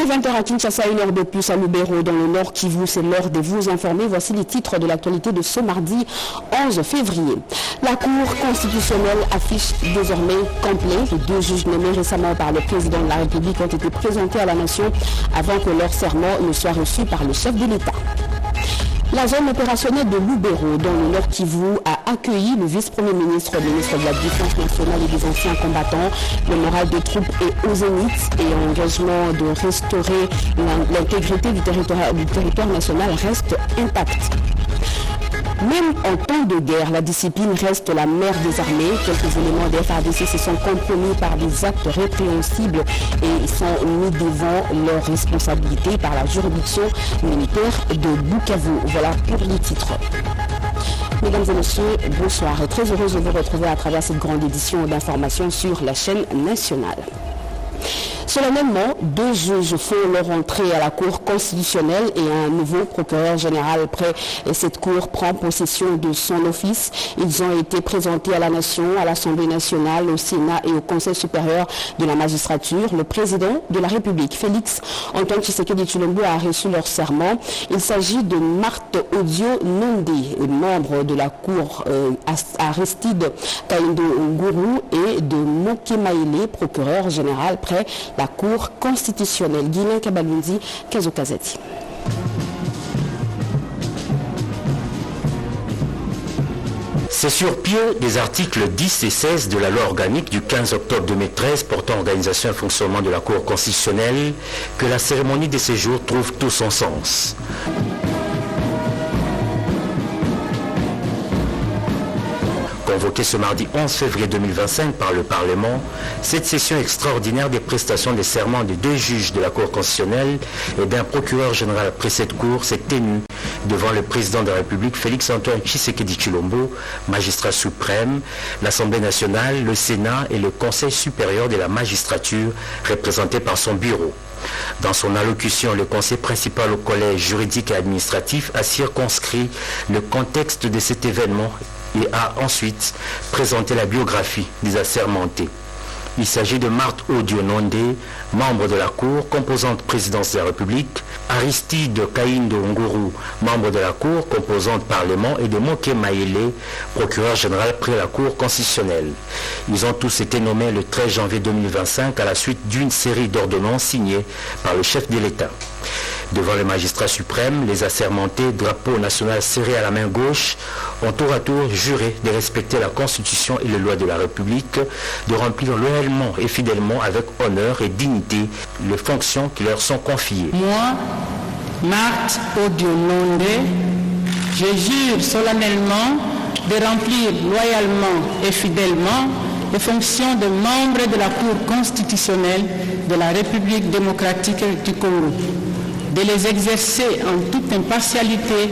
est 20h à Kinshasa, une heure de plus à Lubero dans le Nord Kivu. C'est l'heure de vous informer. Voici les titres de l'actualité de ce mardi 11 février. La Cour constitutionnelle affiche désormais complet. Les deux juges nommés récemment par le président de la République ont été présentés à la nation avant que leur serment ne soit reçu par le chef de l'État. La zone opérationnelle de Lubero, dans le Nord Kivu, a accueilli le vice-premier ministre, le ministre de la Défense nationale et des anciens combattants. Le moral des troupes est au zénith et l'engagement de restaurer l'intégrité du territoire national reste intact. Même en temps de guerre, la discipline reste la mère des armées. Quelques éléments des FARDC se sont compromis par des actes répréhensibles et sont mis devant leurs responsabilités par la juridiction militaire de Bukavu. Voilà pour les titres. Mesdames et messieurs, bonsoir. Très heureuse de vous retrouver à travers cette grande édition d'information sur la chaîne nationale. Solennellement, deux juges font leur entrée à la Cour constitutionnelle et un nouveau procureur général près cette Cour prend possession de son office. Ils ont été présentés à la Nation, à l'Assemblée nationale, au Sénat et au Conseil supérieur de la magistrature. Le président de la République, Félix Antoine Tshisekedi Tshilombo, a reçu leur serment. Il s'agit de Marthe Odio Nondé, membre de la Cour Aristide Kaindo Nguru, et de Moke Maïlé, procureur général près la Cour constitutionnelle. Guilain Kabalundi, Kazo Kazati. C'est sur pied des articles 10 et 16 de la loi organique du 15 octobre 2013 portant organisation et fonctionnement de la Cour constitutionnelle que la cérémonie de séjour trouve tout son sens. Convoquée ce mardi 11 février 2025 par le Parlement, cette session extraordinaire des prestations des serments des deux juges de la Cour constitutionnelle et d'un procureur général après cette Cour s'est tenue devant le président de la République, Félix Antoine Tshisekedi Tshilombo, magistrat suprême, l'Assemblée nationale, le Sénat et le Conseil supérieur de la magistrature, représenté par son bureau. Dans son allocution, le conseil principal au collège juridique et administratif a circonscrit le contexte de cet événement et a ensuite présenté la biographie des assermentés. Il s'agit de Marthe Odio Nondé, membre de la Cour, composante présidence de la République, Aristide Kaindo Nguru, membre de la Cour, composante Parlement, et de Moke Maïlé, procureur général près la Cour constitutionnelle. Ils ont tous été nommés le 13 janvier 2025 à la suite d'une série d'ordonnances signées par le chef de l'État. Devant le magistrat suprême, les assermentés, drapeau national serré à la main gauche, ont tour à tour juré de respecter la Constitution et les lois de la République, de remplir loyalement et fidèlement avec honneur et dignité les fonctions qui leur sont confiées. Moi, Marthe Odio Nondé, je jure solennellement de remplir loyalement et fidèlement les fonctions de membre de la Cour constitutionnelle de la République démocratique du Congo, de les exercer en toute impartialité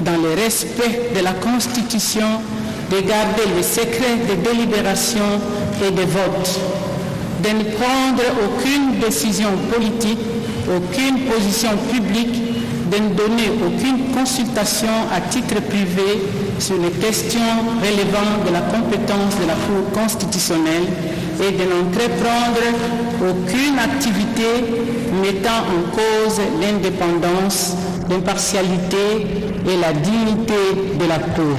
dans le respect de la Constitution, de garder le secret des délibérations et des votes, de ne prendre aucune décision politique, aucune position publique, de ne donner aucune consultation à titre privé sur les questions relevant de la compétence de la Cour constitutionnelle et de n'entreprendre aucune activité mettant en cause l'indépendance, l'impartialité et la dignité de la Cour.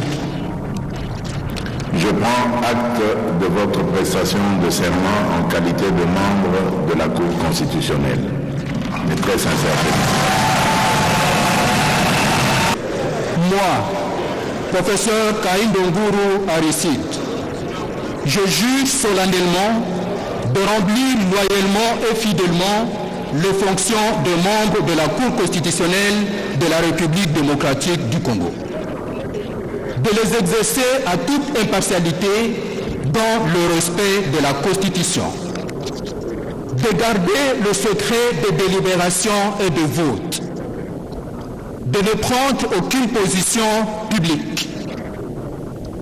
Je prends acte de votre prestation de serment en qualité de membre de la Cour constitutionnelle. Mais très sincèrement. Moi, professeur Kaindo Nguru Aristide, je jure solennellement de remplir loyalement et fidèlement les fonctions de membre de la Cour constitutionnelle de la République démocratique du Congo, de les exercer à toute impartialité dans le respect de la Constitution, de garder le secret des délibérations et des votes, de ne prendre aucune position publique,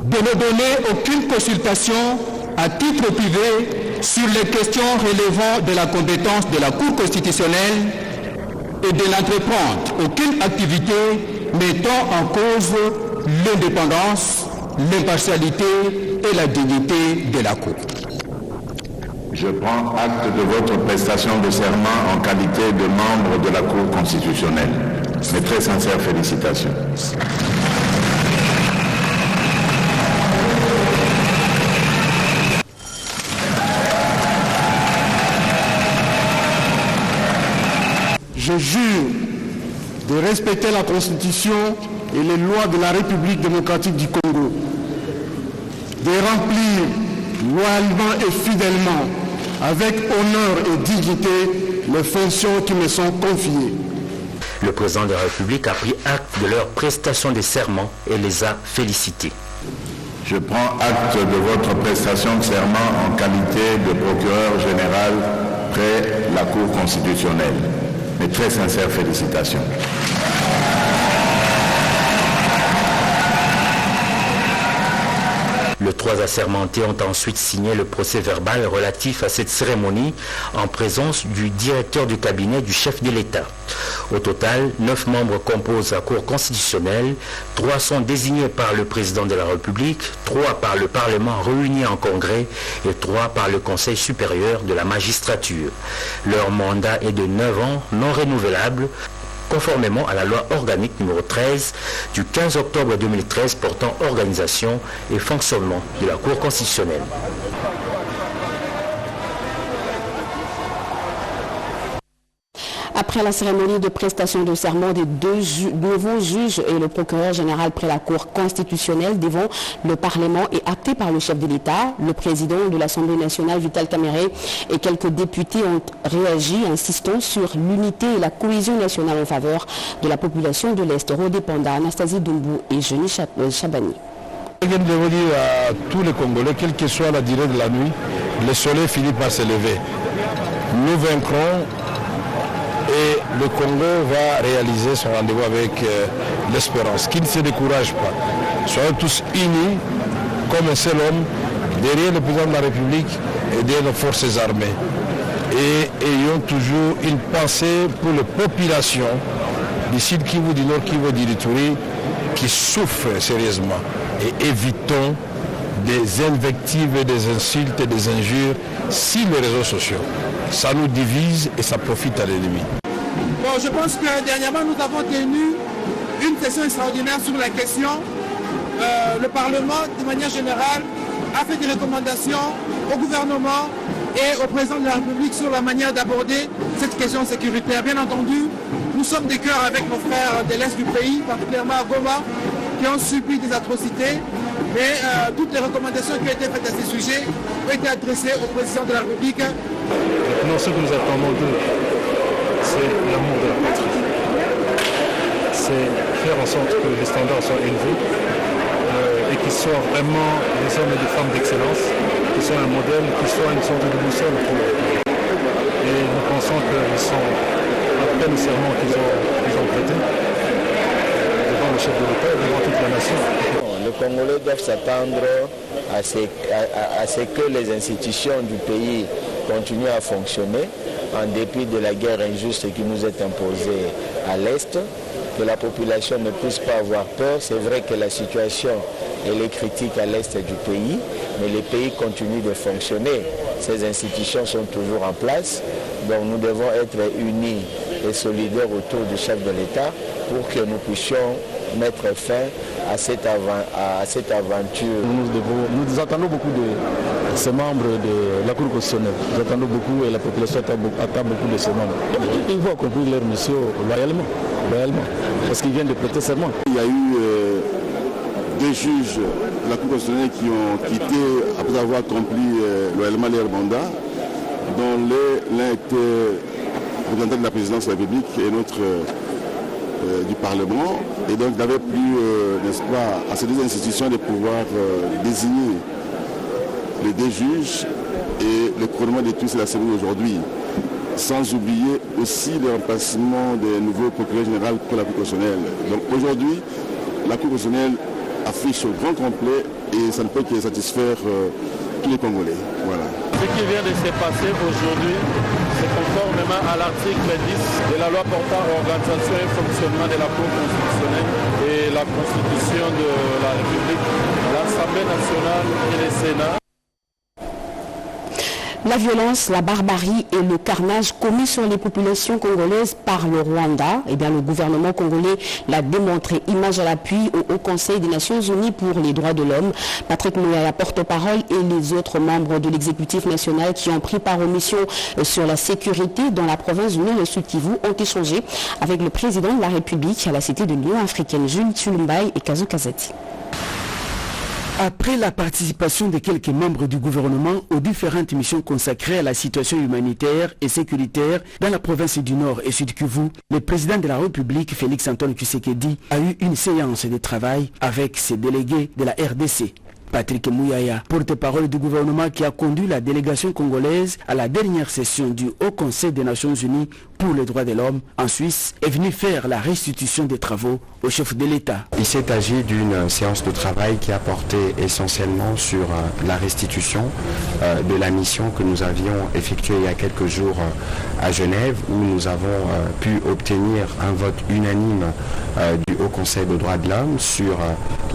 de ne donner aucune consultation à titre privé sur les questions relevant de la compétence de la Cour constitutionnelle et de n'entreprendre aucune activité mettant en cause l'indépendance, l'impartialité et la dignité de la Cour. Je prends acte de votre prestation de serment en qualité de membre de la Cour constitutionnelle. Mes très sincères félicitations. Je jure de respecter la Constitution et les lois de la République démocratique du Congo, de remplir loyalement et fidèlement, avec honneur et dignité, les fonctions qui me sont confiées. Le président de la République a pris acte de leur prestation de serment et les a félicités. Je prends acte de votre prestation de serment en qualité de procureur général près la Cour constitutionnelle. Mes très sincères félicitations. Les 3 assermentés ont ensuite signé le procès verbal relatif à cette cérémonie en présence du directeur du cabinet du chef de l'État. Au total, 9 membres composent la Cour constitutionnelle, 3 sont désignés par le président de la République, 3 par le Parlement réuni en congrès et 3 par le Conseil supérieur de la magistrature. Leur mandat est de 9 ans non renouvelable, conformément à la loi organique numéro 13 du 15 octobre 2013 portant organisation et fonctionnement de la Cour constitutionnelle. Après la cérémonie de prestation de serment des 2 nouveaux juges et le procureur général près la Cour constitutionnelle devant le Parlement et acté par le chef de l'État, le président de l'Assemblée nationale, Vital Kamerhe, et quelques députés ont réagi, insistant sur l'unité et la cohésion nationale en faveur de la population de l'Est. Rodépanda, Anastasie Doumbou et Jenny Chabani. Je viens de vous dire à tous les Congolais, quelle que soit la durée de la nuit, le soleil finit par se lever. Nous vaincrons. Et le Congo va réaliser son rendez-vous avec l'espérance, qui ne se décourage pas. Soyons tous unis comme un seul homme derrière le président de la République et derrière nos forces armées. Et ayons toujours une pensée pour les populations du Sud Kivu, du Nord Kivu, du Ituri, qui souffrent sérieusement. Et évitons des invectives, des insultes et des injures sur les réseaux sociaux. Ça nous divise et ça profite à l'ennemi. Bon, je pense que dernièrement, nous avons tenu une session extraordinaire sur la question. Le Parlement, de manière générale, a fait des recommandations au gouvernement et au président de la République sur la manière d'aborder cette question sécuritaire. Bien entendu, nous sommes de cœur avec nos frères de l'Est du pays, particulièrement à Goma, qui ont subi des atrocités. Mais toutes les recommandations qui ont été faites à ces sujets ont été adressées au président de la République. Maintenant, ce que nous attendons d'eux, c'est l'amour de la patrie. C'est faire en sorte que les standards soient élevés et qu'ils soient vraiment des hommes et des femmes d'excellence, qui soient un modèle, qui soient une sorte de boussole pour eux. Et nous pensons qu'ils sont, après le serment qu'ils ont prêté, devant le chef de l'État et devant toute la nation. Les Congolais doivent s'attendre à ce que les institutions du pays continuent à fonctionner en dépit de la guerre injuste qui nous est imposée à l'Est, que la population ne puisse pas avoir peur. C'est vrai que la situation elle est critique à l'Est du pays, mais le pays continue de fonctionner. Ces institutions sont toujours en place, donc nous devons être unis et solidaires autour du chef de l'État pour que nous puissions mettre fin à cette aventure. Nous attendons beaucoup de ces membres de la Cour constitutionnelle. Nous attendons beaucoup et la population attend beaucoup de ces membres. Ils vont accomplir leur mission loyalement, parce qu'ils viennent de prêter serment. Il y a eu des juges de la Cour constitutionnelle qui ont quitté après avoir accompli loyalement leur mandat, dont l'un était représentant de la présidence de la République et l'autre du Parlement, et donc n'avait plus, n'est-ce pas, à ces deux institutions de pouvoir désigner les deux juges et le couronnement de tous et la cérémonie aujourd'hui, sans oublier aussi le remplacement des nouveaux procureurs généraux pour la Cour constitutionnelle. Donc aujourd'hui, la Cour constitutionnelle affiche au grand complet et ça ne peut que satisfaire tous les Congolais. Voilà. Ce qui vient de se passer aujourd'hui, c'est conformément à l'article 10 de la loi portant organisation et fonctionnement de la Cour constitutionnelle et la Constitution de la République, l'Assemblée nationale et le Sénat. La violence, la barbarie et le carnage commis sur les populations congolaises par le Rwanda, le gouvernement congolais l'a démontré, image à l'appui au Haut Conseil des Nations Unies pour les droits de l'homme. Patrick Mouyaya, porte-parole, et les autres membres de l'exécutif national qui ont pris part aux missions sur la sécurité dans la province du Nord et Sud Kivu ont échangé avec le président de la République à la Cité de l'Union africaine, Jules Tshilumbai et Kazo Kazati. Après la participation de quelques membres du gouvernement aux différentes missions consacrées à la situation humanitaire et sécuritaire dans la province du Nord et Sud Kivu, le président de la République, Félix Antoine Tshisekedi, a eu une séance de travail avec ses délégués de la RDC. Patrick Mouyaya, porte-parole du gouvernement qui a conduit la délégation congolaise à la dernière session du Haut Conseil des Nations Unies pour les droits de l'homme en Suisse, est venu faire la restitution des travaux au chef de l'État. Il s'est agi d'une séance de travail qui a porté essentiellement sur la restitution de la mission que nous avions effectuée il y a quelques jours à Genève, où nous avons pu obtenir un vote unanime du Haut Conseil des droits de l'homme sur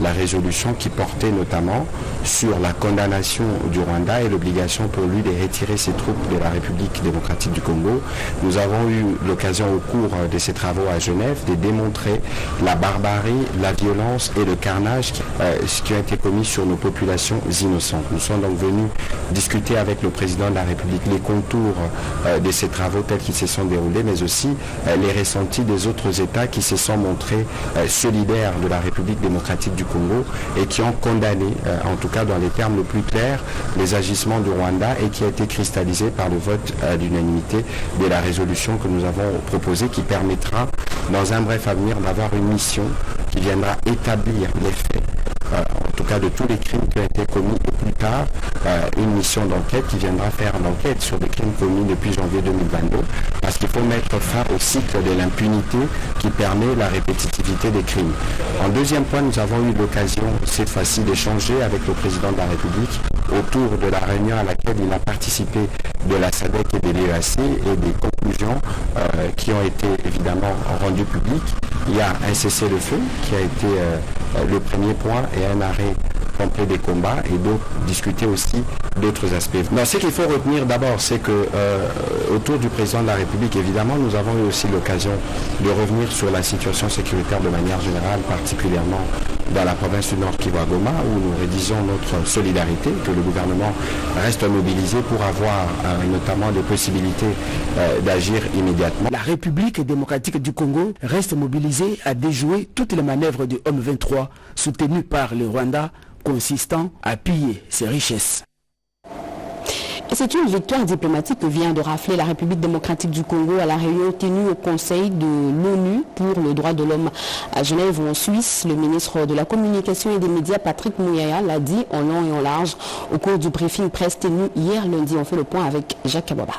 la résolution qui portait notamment sur la condamnation du Rwanda et l'obligation pour lui de retirer ses troupes de la République démocratique du Congo. Nous avons eu l'occasion au cours de ces travaux à Genève de démontrer la barbarie, la violence et le carnage qui ont été commis sur nos populations innocentes. Nous sommes donc venus discuter avec le président de la République les contours de ces travaux tels qu'ils se sont déroulés, mais aussi les ressentis des autres États qui se sont montrés solidaires de la République démocratique du Congo et qui ont condamné, en tout cas dans les termes les plus clairs, les agissements du Rwanda, et qui a été cristallisé par le vote d'unanimité de la résolution que nous avons proposée, qui permettra dans un bref avenir d'avoir une mission qui viendra établir les faits, en tout cas de tous les crimes qui ont été commis, et plus tard une mission d'enquête qui viendra faire l'enquête sur les crimes commis depuis janvier 2022, parce qu'il faut mettre fin au cycle de l'impunité qui permet la répétitivité des crimes. En deuxième point, nous avons eu l'occasion cette fois-ci d'échanger avec le président de la République autour de la réunion à laquelle il a participé de la SADC et de l'EAC, et des conclusions qui ont été évidemment rendues publiques. Il y a un cessez-le-feu qui a été le premier point, et un arrêt complet des combats, et donc discuter aussi d'autres aspects. Non, ce qu'il faut retenir d'abord, c'est que autour du président de la République, évidemment, nous avons eu aussi l'occasion de revenir sur la situation sécuritaire de manière générale, particulièrement dans la province du Nord Kivu à Goma, où nous rédigeons notre solidarité, que le gouvernement reste mobilisé pour avoir notamment des possibilités d'agir immédiatement. La République démocratique du Congo reste mobilisée à déjouer toutes les manœuvres du Homme 23 soutenues par le Rwanda, consistant à piller ses richesses. C'est une victoire diplomatique que vient de rafler la République démocratique du Congo à la réunion tenue au Conseil de l'ONU pour le droit de l'homme à Genève ou en Suisse. Le ministre de la Communication et des Médias, Patrick Mouyaya, l'a dit en long et en large au cours du briefing presse tenu hier lundi. On fait le point avec Jacques Kababa.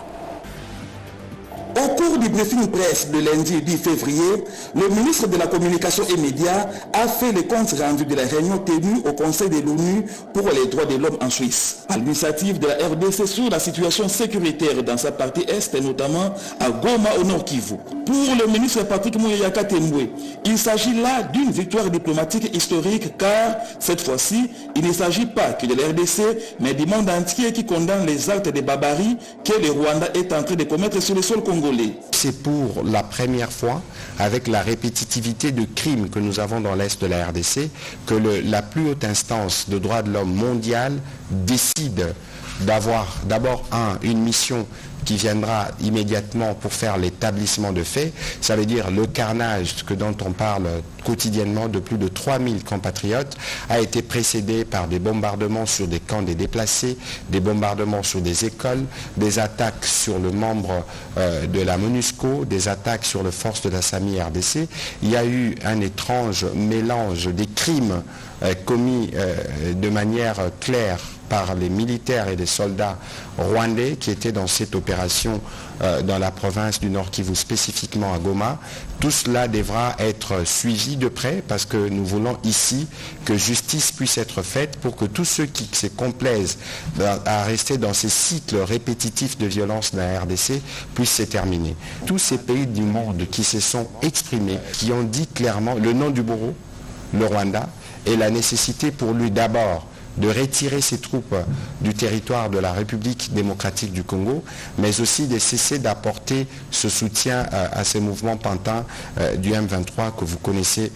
Au cours du briefing presse de lundi 10 février, le ministre de la Communication et Médias a fait le compte rendu de la réunion tenue au Conseil de l'ONU pour les droits de l'homme en Suisse. À l'initiative de la RDC sur la situation sécuritaire dans sa partie Est, et notamment à Goma au Nord Kivu. Pour le ministre Patrick Mouyaya Katembwe, il s'agit là d'une victoire diplomatique historique, car cette fois-ci, il ne s'agit pas que de la RDC, mais du monde entier qui condamne les actes de barbarie que le Rwanda est en train de commettre sur le sol congolais. C'est pour la première fois, avec la répétitivité de crimes que nous avons dans l'Est de la RDC, que la plus haute instance de droits de l'homme mondiale décide d'avoir d'abord une mission qui viendra immédiatement pour faire l'établissement de faits. Ça veut dire le carnage dont on parle quotidiennement de plus de 3000 compatriotes a été précédé par des bombardements sur des camps des déplacés, des bombardements sur des écoles, des attaques sur le membre de la MONUSCO, des attaques sur les forces de la SAMI RDC. Il y a eu un étrange mélange des crimes commis de manière claire par les militaires et les soldats rwandais qui étaient dans cette opération dans la province du Nord Kivu, spécifiquement à Goma. Tout cela devra être suivi de près, parce que nous voulons ici que justice puisse être faite pour que tous ceux qui se complaisent à rester dans ces cycles répétitifs de violence dans la RDC puissent se terminer. Tous ces pays du monde qui se sont exprimés, qui ont dit clairement le nom du bourreau, le Rwanda, et la nécessité pour lui d'abord de retirer ses troupes du territoire de la République démocratique du Congo, mais aussi de cesser d'apporter ce soutien à ces mouvements pantins du M23 que vous connaissez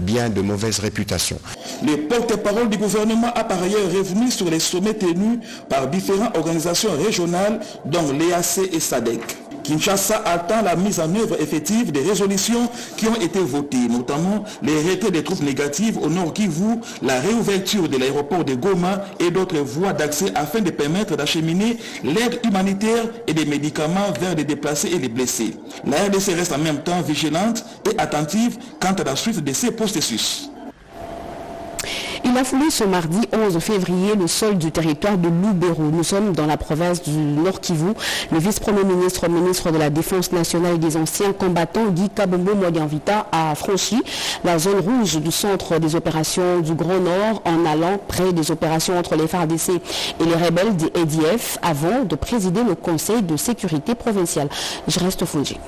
bien de mauvaise réputation. Le porte-parole du gouvernement a par ailleurs revenu sur les sommets tenus par différentes organisations régionales, dont l'EAC et SADC. Kinshasa attend la mise en œuvre effective des résolutions qui ont été votées, notamment les retraits des troupes négatives au Nord Kivu, la réouverture de l'aéroport de Goma et d'autres voies d'accès afin de permettre d'acheminer l'aide humanitaire et des médicaments vers les déplacés et les blessés. La RDC reste en même temps vigilante et attentive quant à la suite de ces processus. Il a foulé ce mardi 11 février le sol du territoire de Lubero. Nous sommes dans la province du Nord Kivu. Le vice-premier ministre, ministre de la Défense nationale et des anciens combattants, Guy Kabombo Modianvita, a franchi la zone rouge du centre des opérations du Grand Nord en allant près des opérations entre les FARDC et les rebelles des EDF avant de présider le Conseil de sécurité provincial. Je reste Fonji.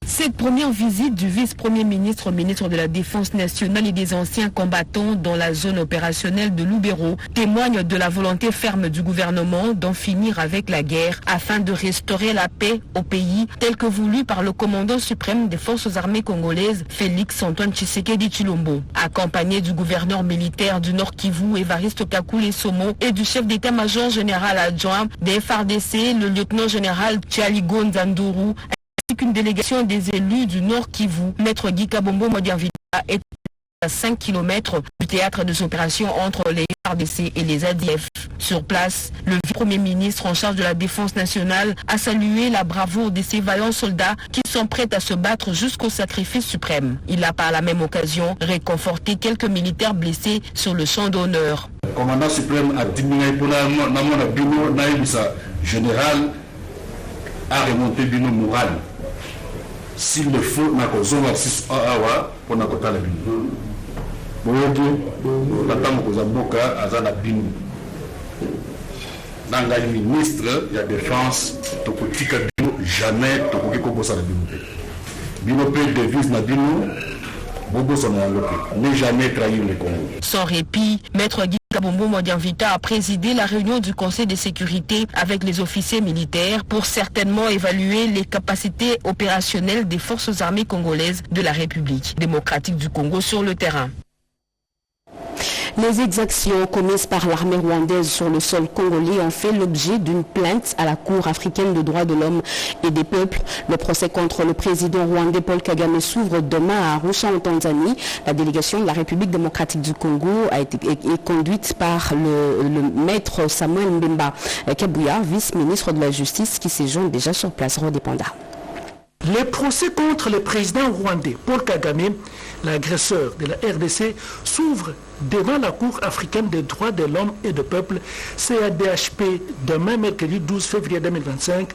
Cette première visite du vice-premier ministre, ministre de la Défense nationale et des anciens combattants dans la zone opérationnelle de Lubero témoigne de la volonté ferme du gouvernement d'en finir avec la guerre afin de restaurer la paix au pays tel que voulu par le commandant suprême des forces armées congolaises, Félix Antoine Tshisekedi Tshilombo. Accompagné du gouverneur militaire du Nord Kivu, Évariste Kakule Somo, et du chef d'état-major général adjoint des FARDC, le lieutenant général Tchaligo Nzandourou, qu'une délégation des élus du Nord Kivu, Maître Guy Kabombo Modianvita, est à 5 km du théâtre des opérations entre les FARDC et les ADF. Sur place, le vice-premier ministre en charge de la défense nationale a salué la bravoure de ces vaillants soldats qui sont prêts à se battre jusqu'au sacrifice suprême. Il a par la même occasion réconforté quelques militaires blessés sur le champ d'honneur. Le commandant suprême a diminué pour la général a remonté le moral. S'il le faut, nous avons 6 awa pour nous faire la bine. Nous dans le ministre de la Défense, jamais ne jamais trahir le Congo. Sans répit, Maître Guy Kabombo Modianvita a présidé la réunion du Conseil de sécurité avec les officiers militaires pour certainement évaluer les capacités opérationnelles des forces armées congolaises de la République démocratique du Congo sur le terrain. Les exactions commises par l'armée rwandaise sur le sol congolais ont fait l'objet d'une plainte à la Cour africaine des droits de l'homme et des peuples. Le procès contre le président rwandais Paul Kagame s'ouvre demain à Arusha en Tanzanie. La délégation de la République démocratique du Congo est conduite par le maître Samuel Mbemba Kabuya, vice-ministre de la Justice, qui séjourne déjà sur place. Redépenda. Le procès contre le président rwandais Paul Kagame, l'agresseur de la RDC, s'ouvre devant la Cour africaine des droits de l'homme et du peuple, CADHP, demain mercredi 12 février 2025,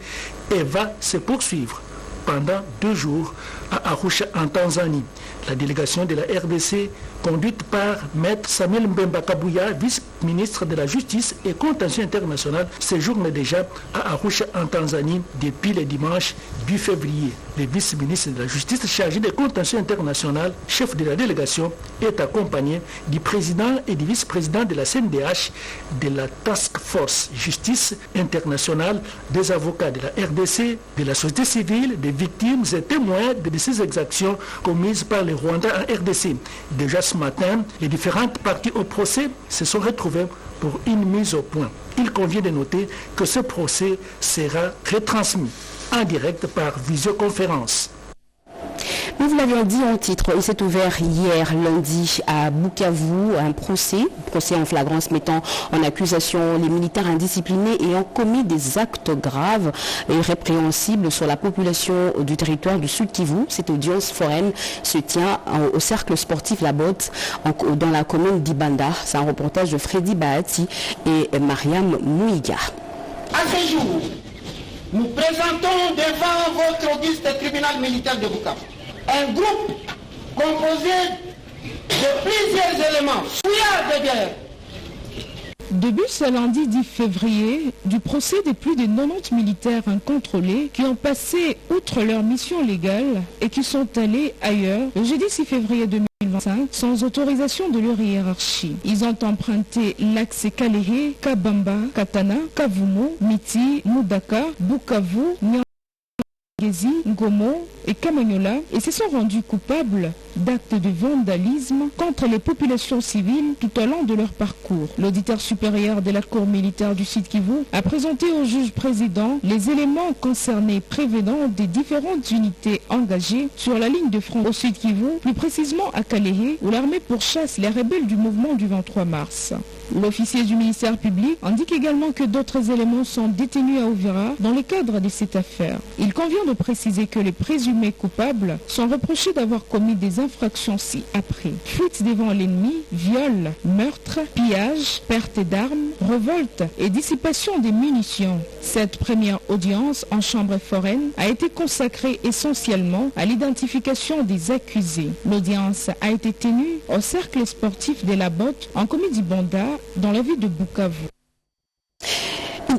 et va se poursuivre pendant 2 jours à Arusha en Tanzanie. La délégation de la RDC, conduite par Maître Samuel Mbemba Kabuya, vice-ministre de la Justice et Contentieux international, séjourne déjà à Arusha en Tanzanie depuis le dimanche 8 février. Le vice-ministre de la Justice chargé des Contentieux international, chef de la délégation, est accompagné du président et du vice-président de la CNDH, de la Task Force Justice internationale, des avocats de la RDC, de la société civile, des victimes et témoins de ces exactions commises par les Rwandais en RDC. Déjà ce matin, les différentes parties au procès se sont retrouvées pour une mise au point. Il convient de noter que ce procès sera retransmis en direct par visioconférence. Nous vous l'avions dit en titre, il s'est ouvert hier lundi à Bukavu un procès en flagrance mettant en accusation les militaires indisciplinés ayant commis des actes graves et répréhensibles sur la population du territoire du Sud Kivu. Cette audience foraine se tient au cercle sportif La Botte dans la commune d'Ibanda. C'est un reportage de Freddy Bahati et Mariam Mouiga. À ce jour, nous présentons devant votre auguste tribunal militaire de Bukavu un groupe composé de plusieurs éléments fouillards de guerre, Début ce lundi 10 février du procès des plus de 90 militaires incontrôlés qui ont passé outre leur mission légale et qui sont allés ailleurs le jeudi 6 février 2025 sans autorisation de leur hiérarchie. Ils ont emprunté l'axe Kalehe, Kabamba, Katana, Kavumo, Miti, Mudaka, Bukavu, Ngezi, Ngomo et Kamanyola et se sont rendus coupables d'actes de vandalisme contre les populations civiles tout au long de leur parcours. L'auditeur supérieur de la Cour militaire du Sud Kivu a présenté au juge président les éléments concernés prévenant des différentes unités engagées sur la ligne de front au Sud Kivu, plus précisément à Kalehe, où l'armée pourchasse les rebelles du mouvement du 23 mars. L'officier du ministère public indique également que d'autres éléments sont détenus à Ouvira dans le cadre de cette affaire. Il convient de préciser que les présumés coupables sont reprochés d'avoir commis des infractions ci-après: fuite devant l'ennemi, viol, meurtre, pillage, perte d'armes, révolte et dissipation des munitions. Cette première audience en chambre foraine a été consacrée essentiellement à l'identification des accusés. L'audience a été tenue au cercle sportif de la Botte en Comédie Banda dans la ville de Bukavu.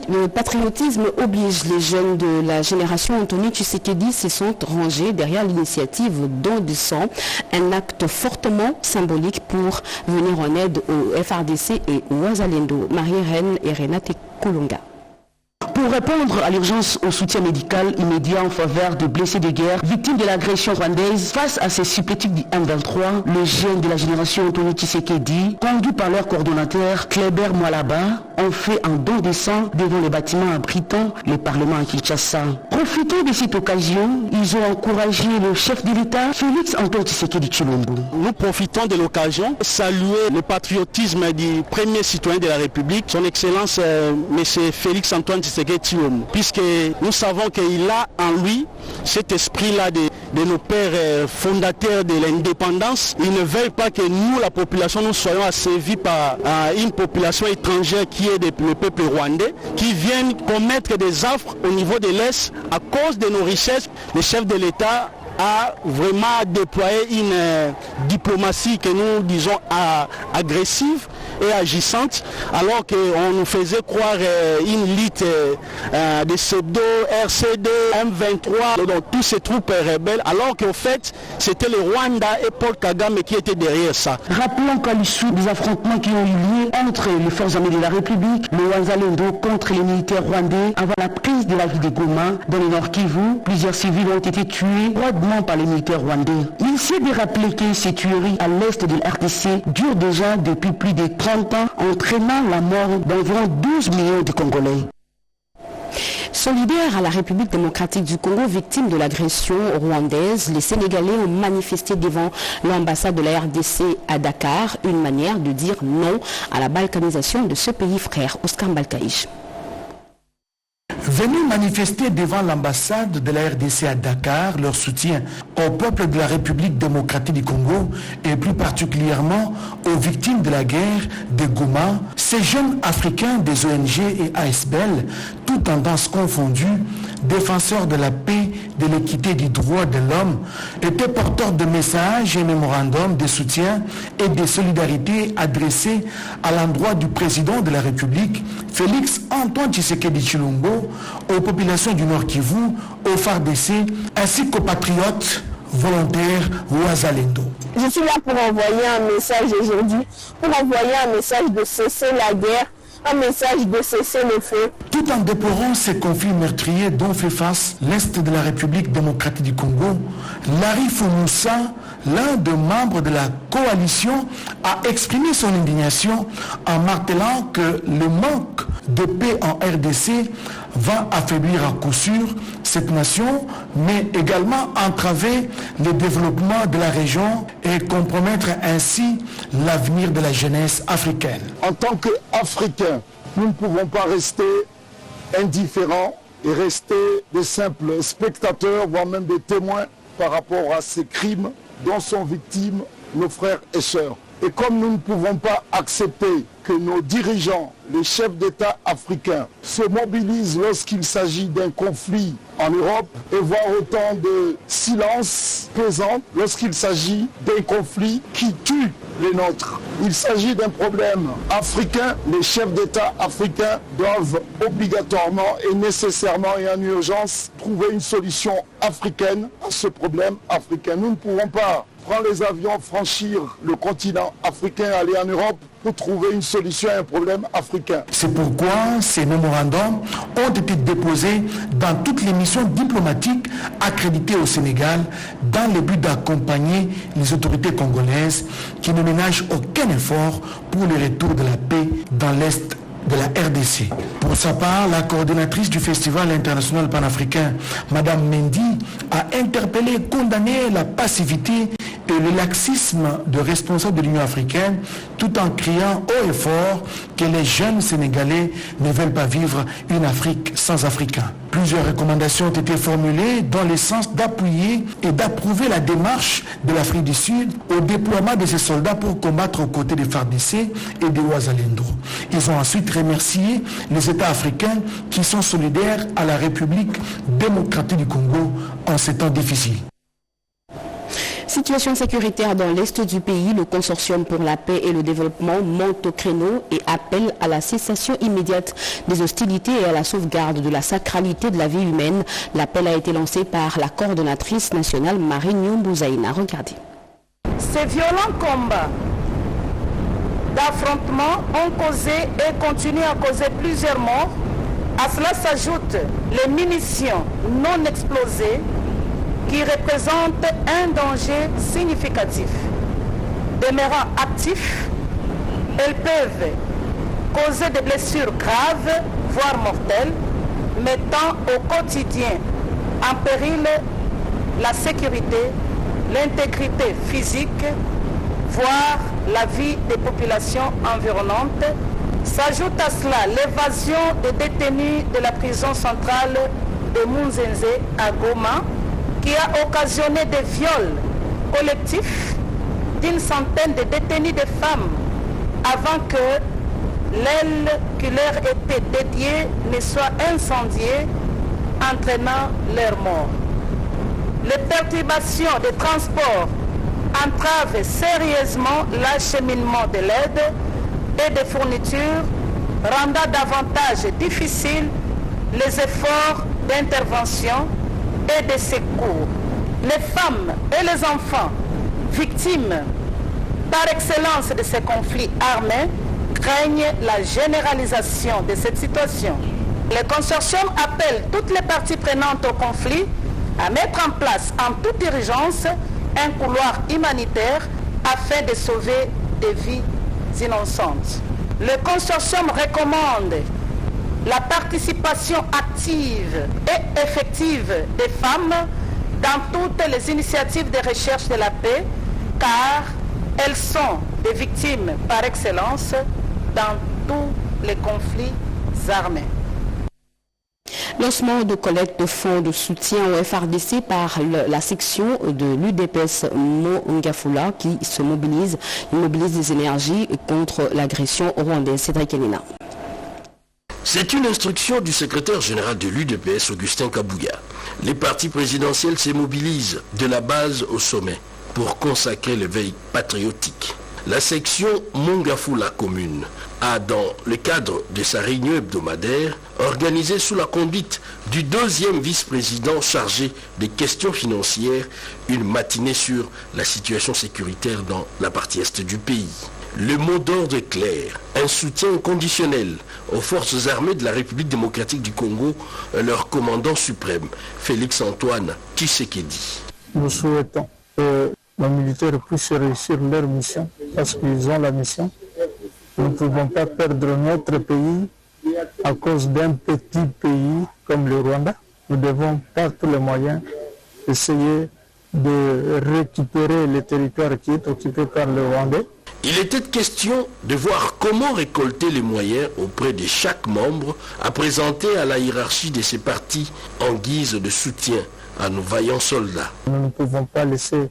Le patriotisme oblige. Les jeunes de la génération Anthony Tshisekedi se sont rangés derrière l'initiative Don de sang, un acte fortement symbolique pour venir en aide au FRDC et au Wazalendo. Marie-Reine et Renate Kolonga. Pour répondre à l'urgence au soutien médical immédiat en faveur des blessés de guerre victimes de l'agression rwandaise, face à ces supplétifs du M23, les jeunes de la génération Anthony Tshisekedi, conduits par leur coordonnateur Kleber Mwalaba, ont fait un don de sang devant les bâtiments abritant le Parlement à Kinshasa. Profitant de cette occasion, ils ont encouragé le chef de l'État, Félix Antoine Tshisekedi Tshilombo. Nous profitons de l'occasion de saluer le patriotisme du premier citoyen de la République, son Excellence M. Félix Antoine Tshisekedi Tshilombo, puisque nous savons qu'il a en lui cet esprit-là de nos pères fondateurs de l'indépendance. Ils ne veulent pas que nous, la population, nous soyons asservis par une population étrangère qui est le peuple rwandais, qui viennent commettre des affres au niveau de l'Est à cause de nos richesses. Le chef de l'État a vraiment déployé une diplomatie que nous disons agressive et agissante, alors qu'on nous faisait croire une lutte de pseudo RCD, M23, donc tous ces troupes rebelles, alors qu'en fait c'était le Rwanda et Paul Kagame qui étaient derrière ça. Rappelons qu'à l'issue des affrontements qui ont eu lieu entre les forces armées de la République, le Wazalendo contre les militaires rwandais, avant la prise de la ville de Goma, dans le Nord Kivu, plusieurs civils ont été tués par les militaires rwandais. Il s'est de rappeler que ces tueries à l'est de la RDC durent déjà depuis plus de 30 ans, entraînant la mort d'environ 12 millions de Congolais. Solidaires à la République démocratique du Congo, victime de l'agression rwandaise, les Sénégalais ont manifesté devant l'ambassade de la RDC à Dakar, une manière de dire non à la balkanisation de ce pays frère. Oscar Balkaïch. Venus manifester devant l'ambassade de la RDC à Dakar leur soutien au peuple de la République démocratique du Congo et plus particulièrement aux victimes de la guerre de Goma, ces jeunes africains des ONG et ASBL, toutes tendances confondues, défenseurs de la paix, de l'équité et du droit de l'homme, étaient porteurs de messages et mémorandums de soutien et de solidarité adressés à l'endroit du président de la République, Félix Antoine Tshisekedi Tshilombo, aux populations du Nord Kivu, aux FARDC, ainsi qu'aux patriotes volontaires Wazalendo. Je suis là pour envoyer un message aujourd'hui, pour envoyer un message de cesser la guerre, un message de cesser le feu. Tout en déplorant ces conflits meurtriers dont fait face l'Est de la République démocratique du Congo, Larry Foumoussa, l'un des membres de la coalition, a exprimé son indignation en martelant que le manque de paix en RDC va affaiblir à coup sûr cette nation, mais également entraver le développement de la région et compromettre ainsi l'avenir de la jeunesse africaine. En tant qu'Africains, nous ne pouvons pas rester indifférents et rester des simples spectateurs, voire même des témoins par rapport à ces crimes dont sont victimes nos frères et sœurs. Et comme nous ne pouvons pas accepter que nos dirigeants, les chefs d'État africains, se mobilisent lorsqu'il s'agit d'un conflit en Europe et voir autant de silence pesant lorsqu'il s'agit d'un conflit qui tue les nôtres. Il s'agit d'un problème africain. Les chefs d'État africains doivent obligatoirement et nécessairement et en urgence trouver une solution africaine à ce problème africain. Nous ne pouvons pas prendre les avions, franchir le continent africain, aller en Europe pour trouver une solution à un problème africain. C'est pourquoi ces mémorandums ont été déposés dans toutes les missions diplomatiques accréditées au Sénégal dans le but d'accompagner les autorités congolaises qui ne ménagent aucun effort pour le retour de la paix dans l'Est de la RDC. Pour sa part, la coordonnatrice du Festival international panafricain, Madame Mendy, a interpellé et condamné la passivité et le laxisme de responsables de l'Union africaine, tout en criant haut et fort que les jeunes Sénégalais ne veulent pas vivre une Afrique sans Africains. Plusieurs recommandations ont été formulées dans le sens d'appuyer et d'approuver la démarche de l'Afrique du Sud au déploiement de ses soldats pour combattre aux côtés des FARDC et des Ouazalendo. Ils ont ensuite remercié les États africains qui sont solidaires à la République démocratique du Congo en ces temps difficiles. Situation sécuritaire dans l'Est du pays, le Consortium pour la paix et le développement monte au créneau et appelle à la cessation immédiate des hostilités et à la sauvegarde de la sacralité de la vie humaine. L'appel a été lancé par la coordonnatrice nationale Marine Bouzaïna. Regardez. Ces violents combats d'affrontement ont causé et continuent à causer plusieurs morts. À cela s'ajoutent les munitions non explosées qui représentent un danger significatif. Demeurant actifs, elles peuvent causer des blessures graves, voire mortelles, mettant au quotidien en péril la sécurité, l'intégrité physique, voire la vie des populations environnantes. S'ajoute à cela l'évasion des détenus de la prison centrale de Munzenze à Goma, qui a occasionné des viols collectifs d'une centaine de détenus de femmes avant que l'aile qui leur était dédiée ne soit incendiée, entraînant leur mort. Les perturbations de transport entravent sérieusement l'acheminement de l'aide et des fournitures, rendant davantage difficiles les efforts d'intervention et de secours. Les femmes et les enfants, victimes par excellence de ces conflits armés, craignent la généralisation de cette situation. Le consortium appelle toutes les parties prenantes au conflit à mettre en place en toute urgence un couloir humanitaire afin de sauver des vies innocentes. Le consortium recommande la participation active et effective des femmes dans toutes les initiatives de recherche de la paix, car elles sont des victimes par excellence dans tous les conflits armés. Lancement de collecte de fonds de soutien au FRDC par la section de l'UDPS Mongafula qui se mobilise des énergies contre l'agression rwandaise. Cédric Elena. C'est une instruction du secrétaire général de l'UDPS, Augustin Kabouya. Les partis présidentiels se mobilisent de la base au sommet pour consacrer l'éveil patriotique. La section Mongafula commune a, dans le cadre de sa réunion hebdomadaire, organisé sous la conduite du deuxième vice-président chargé des questions financières, une matinée sur la situation sécuritaire dans la partie est du pays. Le mot d'ordre est clair, un soutien conditionnel aux forces armées de la République démocratique du Congo, leur commandant suprême, Félix Antoine Tshisekedi. Nous souhaitons que nos militaires puissent réussir leur mission, parce qu'ils ont la mission. Nous ne pouvons pas perdre notre pays à cause d'un petit pays comme le Rwanda. Nous devons, par tous les moyens, essayer de récupérer le territoire qui est occupé par le Rwandais. Il était question de voir comment récolter les moyens auprès de chaque membre à présenter à la hiérarchie de ces partis en guise de soutien à nos vaillants soldats. Nous ne pouvons pas laisser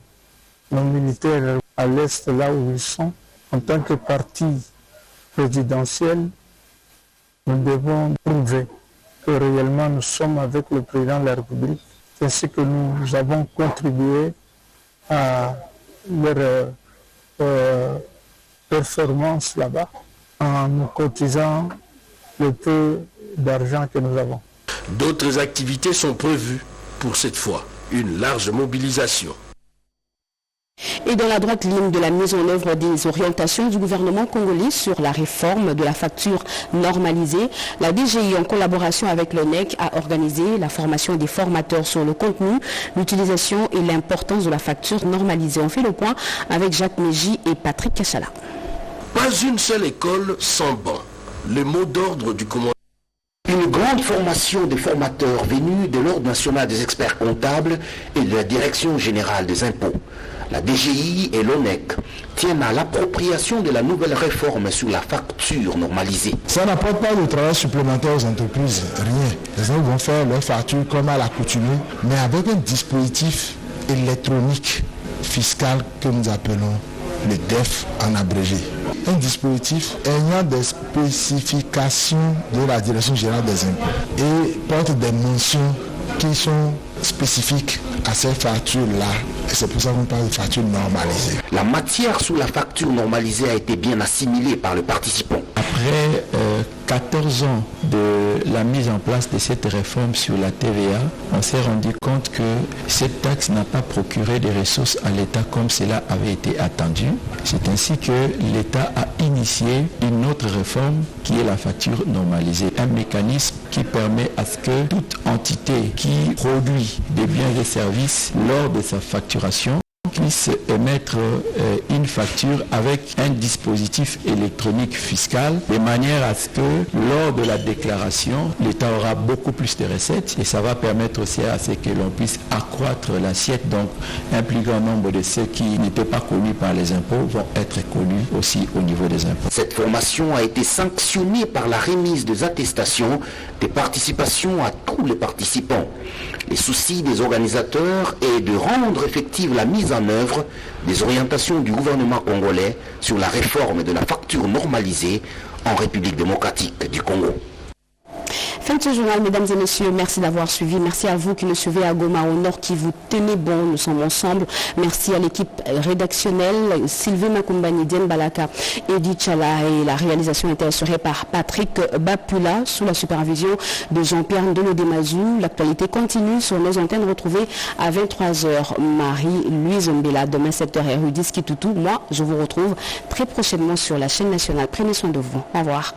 nos militaires à l'est là où ils sont. En tant que parti présidentielle, nous devons prouver que réellement nous sommes avec le président de la République, ainsi que nous avons contribué à leur performance là-bas en nous cotisant le peu d'argent que nous avons. D'autres activités sont prévues pour cette fois. Une large mobilisation. Et dans la droite ligne de la mise en œuvre des orientations du gouvernement congolais sur la réforme de la facture normalisée, la DGI, en collaboration avec l'ONEC, a organisé la formation des formateurs sur le contenu, l'utilisation et l'importance de la facture normalisée. On fait le point avec Jacques Mégy et Patrick Kachala. Pas une seule école sans banc. Le mot d'ordre du commandant. Une grande formation des formateurs venus de l'Ordre national des experts comptables et de la Direction générale des impôts. La DGI et l'ONEC tiennent à l'appropriation de la nouvelle réforme sur la facture normalisée. Ça n'apporte pas de travail supplémentaire aux entreprises, rien. Les gens vont faire leur facture comme à l'accoutumée, mais avec un dispositif électronique fiscal que nous appelons le DEF en abrégé. Un dispositif ayant des spécifications de la Direction générale des impôts et porte des mentions qui sont spécifiques à ces factures-là. Et c'est pour ça qu'on parle de facture normalisée. La matière sous la facture normalisée a été bien assimilée par le participant. Après 14 ans de la mise en place de cette réforme sur la TVA, on s'est rendu compte que cette taxe n'a pas procuré des ressources à l'État comme cela avait été attendu. C'est ainsi que l'État a initié une autre réforme qui est la facture normalisée. Un mécanisme qui permet à ce que toute entité qui produit des biens et services lors de sa facturation puisse émettre une facture avec un dispositif électronique fiscal de manière à ce que lors de la déclaration, l'État aura beaucoup plus de recettes et ça va permettre aussi à ce que l'on puisse accroître l'assiette. Donc un plus grand nombre de ceux qui n'étaient pas connus par les impôts vont être connus aussi au niveau des impôts. Cette formation a été sanctionnée par la remise des attestations des participations à tous les participants. Les soucis des organisateurs est de rendre effective la mise en œuvre des orientations du gouvernement congolais sur la réforme de la facture normalisée en République démocratique du Congo. Fin de ce journal, mesdames et messieurs, merci d'avoir suivi. Merci à vous qui nous suivez à Goma, au nord, qui vous tenez bon. Nous sommes ensemble. Merci à l'équipe rédactionnelle, Sylvie Makumbani, Dien Balaka, Edith Chala, et la réalisation était assurée par Patrick Bapula, sous la supervision de Jean-Pierre Ndelodemazou. L'actualité continue sur nos antennes retrouvées à 23h. Marie-Louise Mbela, demain 7h, Rue Diski Toutou. Moi, je vous retrouve très prochainement sur la chaîne nationale. Prenez soin de vous. Au revoir.